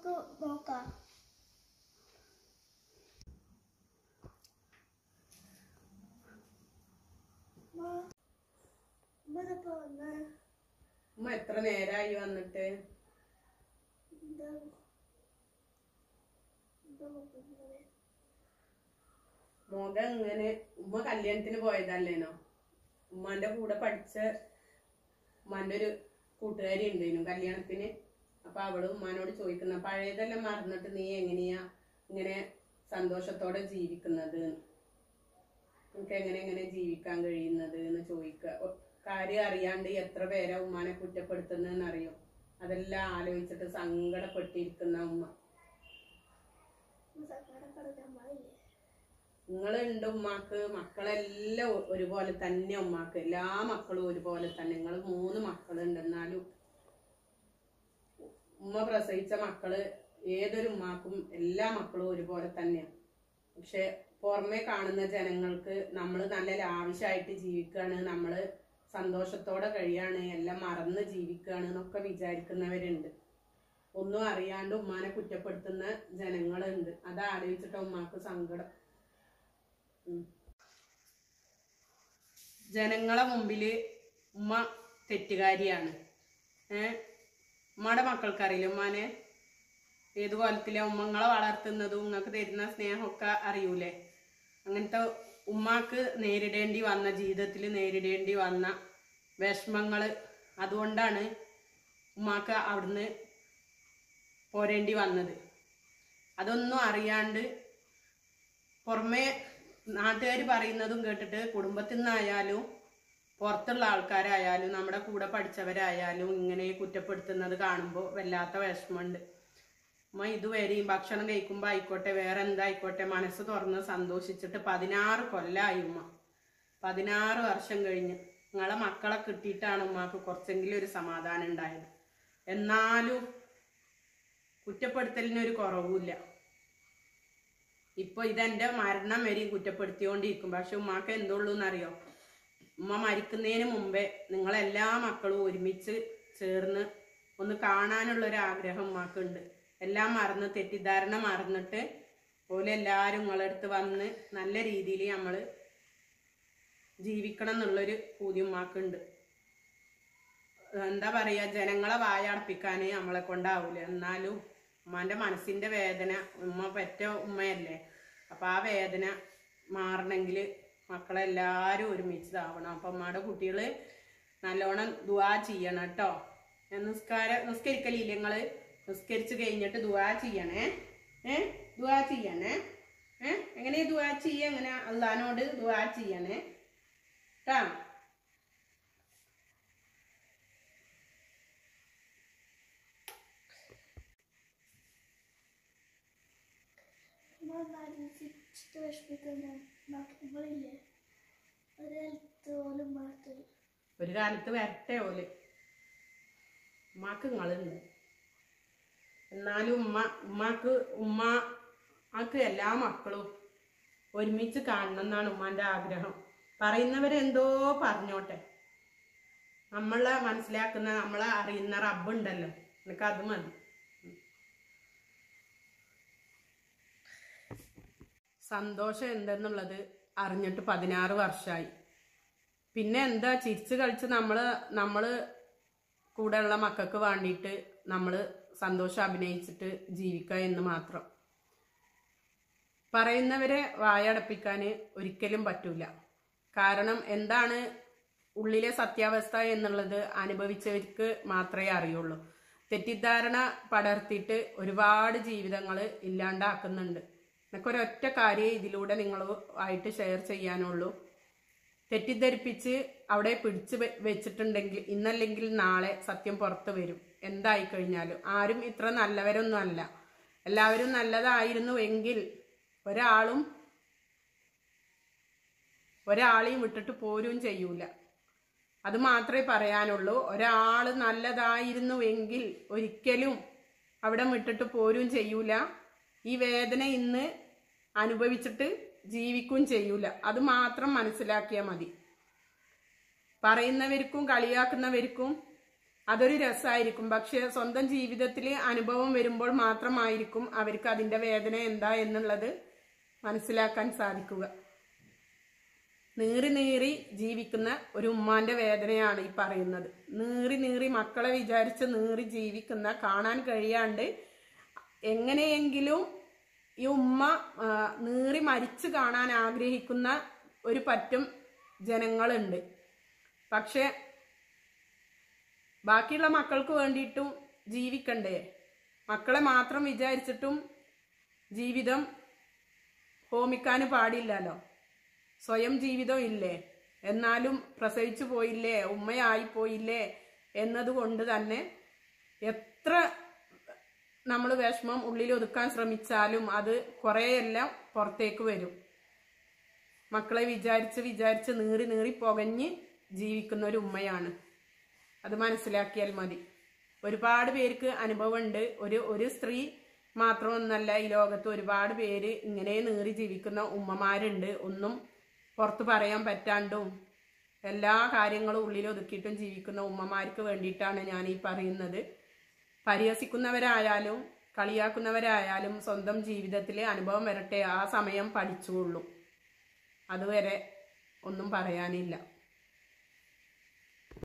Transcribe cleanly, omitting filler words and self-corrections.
നമുക്ക് നോക്കാം. ഉമ്മ എത്ര നേരായി വന്നിട്ട്? മുഖം ഇങ്ങനെ. ഉമ്മ കല്യാണത്തിന് പോയതല്ലേനോ? ഉമ്മാന്റെ കൂടെ പഠിച്ച ഉമ്മാന്റെ ഒരു കൂട്ടുകാരി ഉണ്ടായിരുന്നു കല്യാണത്തിന്. അപ്പൊ അവള് ഉമ്മാനോട് ചോദിക്കുന്ന പഴയതെല്ലാം മറന്നിട്ട് നീ എങ്ങനെയാ ഇങ്ങനെ സന്തോഷത്തോടെ ജീവിക്കുന്നത്, നിനക്ക് എങ്ങനെ ജീവിക്കാൻ കഴിയുന്നത് എന്ന് ചോദിക്കുക. കാര്യം അറിയാണ്ട് എത്ര പേരാ ഉമ്മാനെ കുറ്റപ്പെടുത്തുന്നതെന്ന് അറിയോ? അതെല്ലാം ആലോചിച്ചിട്ട് സങ്കടപ്പെട്ടിരിക്കുന്ന ഉമ്മ. നിങ്ങളുണ്ട് ഉമ്മാക്ക്, മക്കളെല്ലാം ഒരുപോലെ തന്നെ. ഉമ്മാക്ക് എല്ലാ മക്കളും ഒരുപോലെ തന്നെ. നിങ്ങൾ 3 മക്കളുണ്ട്. എന്നാലും ഉമ്മ പ്രസവിച്ച മക്കള് ഏതൊരു ഉമ്മാക്കും എല്ലാ മക്കളും ഒരുപോലെ തന്നെയാണ്. പക്ഷെ പുറമെ കാണുന്ന ജനങ്ങൾക്ക് നമ്മൾ നല്ല ലാവിഷായിട്ട് ജീവിക്കുകയാണ്, നമ്മള് സന്തോഷത്തോടെ കഴിയാണ്, എല്ലാം മറന്ന് ജീവിക്കുകയാണ് എന്നൊക്കെ വിചാരിക്കുന്നവരുണ്ട്. ഒന്നും അറിയാണ്ട് ഉമ്മാനെ കുറ്റപ്പെടുത്തുന്ന ജനങ്ങളുണ്ട്. അത് ആലോചിച്ചിട്ട് ഉമ്മാക്ക് സങ്കടം. ജനങ്ങളെ മുമ്പില് ഉമ്മ തെറ്റുകാരിയാണ്. ഉമ്മയുടെ മക്കൾക്കറിയില്ല ഉമ്മാനെ ഏത് കോലത്തിലെ ഉമ്മങ്ങളെ വളർത്തുന്നതും നിങ്ങൾക്ക് തരുന്ന സ്നേഹമൊക്കെ അറിയൂലേ? അങ്ങനത്തെ ഉമ്മാക്ക് നേരിടേണ്ടി വന്ന, ജീവിതത്തിൽ നേരിടേണ്ടി വന്ന വിഷമങ്ങൾ, അതുകൊണ്ടാണ് ഉമ്മാക്ക് അവിടുന്ന് പോരേണ്ടി വന്നത്. അതൊന്നും അറിയാണ്ട് പുറമേ നാട്ടുകാർ പറയുന്നതും കേട്ടിട്ട് കുടുംബത്തിൽ നിന്നായാലും പുറത്തുള്ള ആൾക്കാരായാലും നമ്മുടെ കൂടെ പഠിച്ചവരായാലും ഇങ്ങനെ കുറ്റപ്പെടുത്തുന്നത് കാണുമ്പോൾ വല്ലാത്ത വിഷമമുണ്ട്. ഉമ്മ ഇതുവരെയും ഭക്ഷണം കഴിക്കുമ്പോൾ ആയിക്കോട്ടെ വേറെ എന്തായിക്കോട്ടെ മനസ്സ് തുറന്ന് സന്തോഷിച്ചിട്ട് 16 കൊല്ലമായി ഉമ്മ. 16 വർഷം കഴിഞ്ഞ് നിങ്ങളെ മക്കളെ കിട്ടിയിട്ടാണ് ഉമ്മാക്ക് കുറച്ചെങ്കിലും ഒരു സമാധാനം ഉണ്ടായത്. എന്നാലും കുറ്റപ്പെടുത്തലിനൊരു കുറവുമില്ല. ഇപ്പൊ ഇതെന്റെ മരണം വരെയും കുറ്റപ്പെടുത്തിക്കൊണ്ടിരിക്കും. പക്ഷെ ഉമ്മാക്ക് എന്തുള്ളൂ എന്നറിയോ? ഉമ്മ മരിക്കുന്നതിന് മുമ്പേ നിങ്ങളെല്ലാ മക്കളും ഒരുമിച്ച് ചേർന്ന് ഒന്ന് കാണാനുള്ളൊരാഗ്രഹം ഉമ്മാക്കുണ്ട്. എല്ലാം മറന്ന്, തെറ്റിദ്ധാരണ മറന്നിട്ട് പോലെ എല്ലാവരും നിങ്ങളടുത്ത് വന്ന് നല്ല രീതിയിൽ നമ്മൾ ജീവിക്കണം എന്നുള്ളൊരു പൂതി ഉമ്മാക്കുണ്ട്. എന്താ പറയുക, ജനങ്ങളെ വായടപ്പിക്കാൻ നമ്മളെ കൊണ്ടാവൂല. എന്നാലും ഉമ്മാന്റെ മനസ്സിന്റെ വേദന, ഉമ്മ പെറ്റ ഉമ്മയല്ലേ, അപ്പൊ ആ വേദന മാറണമെങ്കിൽ മക്കളെല്ലാവരും ഒരുമിച്ചതാവണം. അപ്പൊ ഉമ്മയുടെ കുട്ടികള് നല്ലോണം ദുആ ചെയ്യണം കേട്ടോ. നിസ്കരിക്കലില്ല നിങ്ങള്? നിസ്കരിച്ച് കഴിഞ്ഞിട്ട് ദുആ ചെയ്യണേ. ദുആ ചെയ്യണേ. എങ്ങനെയാ ദുആ ചെയ്യ? എങ്ങനെ അള്ളാനോട് ദുആ ചെയ്യണേ കേട്ടാ. ഒരു കാലത്ത് വരട്ടെ ഓല്. ഉമ്മാക്ക് നിങ്ങളുണ്ട്. എന്നാലും ഉമ്മാക്ക് എല്ലാ മക്കളും ഒരുമിച്ച് കാണണം എന്നാണ് ഉമ്മാന്റെ ആഗ്രഹം. പറയുന്നവരെന്തോ പറഞ്ഞോട്ടെ, നമ്മളെ മനസ്സിലാക്കുന്ന, നമ്മളെ അറിയുന്ന റബ്ബുണ്ടല്ലോ, എനിക്ക് അത് മതി. സന്തോഷം എന്തെന്നുള്ളത് അറിഞ്ഞിട്ട് 16 വർഷമായി. പിന്നെ എന്താ ചിരിച്ചു കളിച്ച് നമ്മള് കൂടെയുള്ള മക്കൾക്ക് വേണ്ടിയിട്ട് നമ്മൾ സന്തോഷം അഭിനയിച്ചിട്ട് ജീവിക്കുക എന്ന് മാത്രം. പറയുന്നവരെ വായടപ്പിക്കാൻ ഒരിക്കലും പറ്റൂല. കാരണം എന്താണ് ഉള്ളിലെ സത്യാവസ്ഥ എന്നുള്ളത് അനുഭവിച്ചവർക്ക് മാത്രമേ അറിയുള്ളൂ. തെറ്റിദ്ധാരണ പടർത്തിയിട്ട് ഒരുപാട് ജീവിതങ്ങൾ ഇല്ലാണ്ടാക്കുന്നുണ്ട്. എന്നൊക്കെ ഒരൊറ്റ കാര്യം ഇതിലൂടെ നിങ്ങളുമായിട്ട് ഷെയർ ചെയ്യാനുള്ളൂ. തെറ്റിദ്ധരിപ്പിച്ച് അവിടെ പിടിച്ച് വെച്ചിട്ടുണ്ടെങ്കിൽ ഇന്നല്ലെങ്കിൽ നാളെ സത്യം പുറത്തു വരും. എന്തായി കഴിഞ്ഞാലും ആരും ഇത്ര നല്ലവരൊന്നും അല്ല. എല്ലാവരും നല്ലതായിരുന്നുവെങ്കിൽ ഒരാളെയും വിട്ടിട്ട് പോരും ചെയ്യൂല. അത് മാത്രമേ പറയാനുള്ളൂ. ഒരാൾ നല്ലതായിരുന്നുവെങ്കിൽ ഒരിക്കലും അവിടെ വിട്ടിട്ട് പോരും ചെയ്യൂല. ഈ വേദന ഇന്ന് അനുഭവിച്ചിട്ട് ജീവിക്കും ചെയ്യൂല. അത് മാത്രം മനസ്സിലാക്കിയാൽ മതി. പറയുന്നവർക്കും കളിയാക്കുന്നവർക്കും അതൊരു രസമായിരിക്കും. പക്ഷെ സ്വന്തം ജീവിതത്തിൽ അനുഭവം വരുമ്പോൾ മാത്രമായിരിക്കും അവർക്ക് അതിൻ്റെ വേദന എന്താ എന്നുള്ളത് മനസ്സിലാക്കാൻ സാധിക്കുക. നീറി നീറി ജീവിക്കുന്ന ഒരു ഉമ്മാന്റെ വേദനയാണ് ഈ പറയുന്നത്. നീറി നീറി മക്കളെ വിചാരിച്ച് നീറി ജീവിക്കുന്ന, കാണാൻ കഴിയാണ്ട് എങ്ങനെയെങ്കിലും ഈ ഉമ്മ നീറി മരിച്ചു കാണാൻ ആഗ്രഹിക്കുന്ന ഒരു പറ്റം ജനങ്ങളുണ്ട്. പക്ഷെ ബാക്കിയുള്ള മക്കൾക്ക് വേണ്ടിയിട്ടും ജീവിക്കണ്ടേ? മക്കളെ മാത്രം വിചാരിച്ചിട്ടും ജീവിതം ഹോമിക്കാൻ പാടില്ലല്ലോ. സ്വയം ജീവിതം ഇല്ലേ? എന്നാലും പ്രസവിച്ചു പോയില്ലേ, ഉമ്മയായി പോയില്ലേ എന്നതുകൊണ്ട് തന്നെ എത്ര നമ്മൾ വിഷമം ഉള്ളിൽ ഒതുക്കാൻ ശ്രമിച്ചാലും അത് കുറേയെല്ലാം പുറത്തേക്ക് വരും. മക്കളെ വിചാരിച്ച് നീറി നീറി പുകഞ്ഞ് ജീവിക്കുന്ന ഒരു ഉമ്മയാണ്. അത് മനസ്സിലാക്കിയാൽ മതി. ഒരുപാട് പേർക്ക് അനുഭവമുണ്ട്. ഒരു സ്ത്രീ മാത്രമൊന്നല്ല, ഈ ലോകത്ത് ഒരുപാട് പേര് ഇങ്ങനെ നീറി ജീവിക്കുന്ന ഉമ്മമാരുണ്ട്. ഒന്നും പുറത്ത് പറയാൻ പറ്റാണ്ടും എല്ലാ കാര്യങ്ങളും ഉള്ളിൽ ഒതുക്കിയിട്ടും ജീവിക്കുന്ന ഉമ്മമാർക്ക് വേണ്ടിയിട്ടാണ് ഞാൻ ഈ പറയുന്നത്. പരിഹസിക്കുന്നവരായാലും കളിയാക്കുന്നവരായാലും സ്വന്തം ജീവിതത്തിൽ അനുഭവം വരട്ടെ, ആ സമയം പഠിച്ചുകൊള്ളൂ. അതുവരെ ഒന്നും പറയാനില്ല.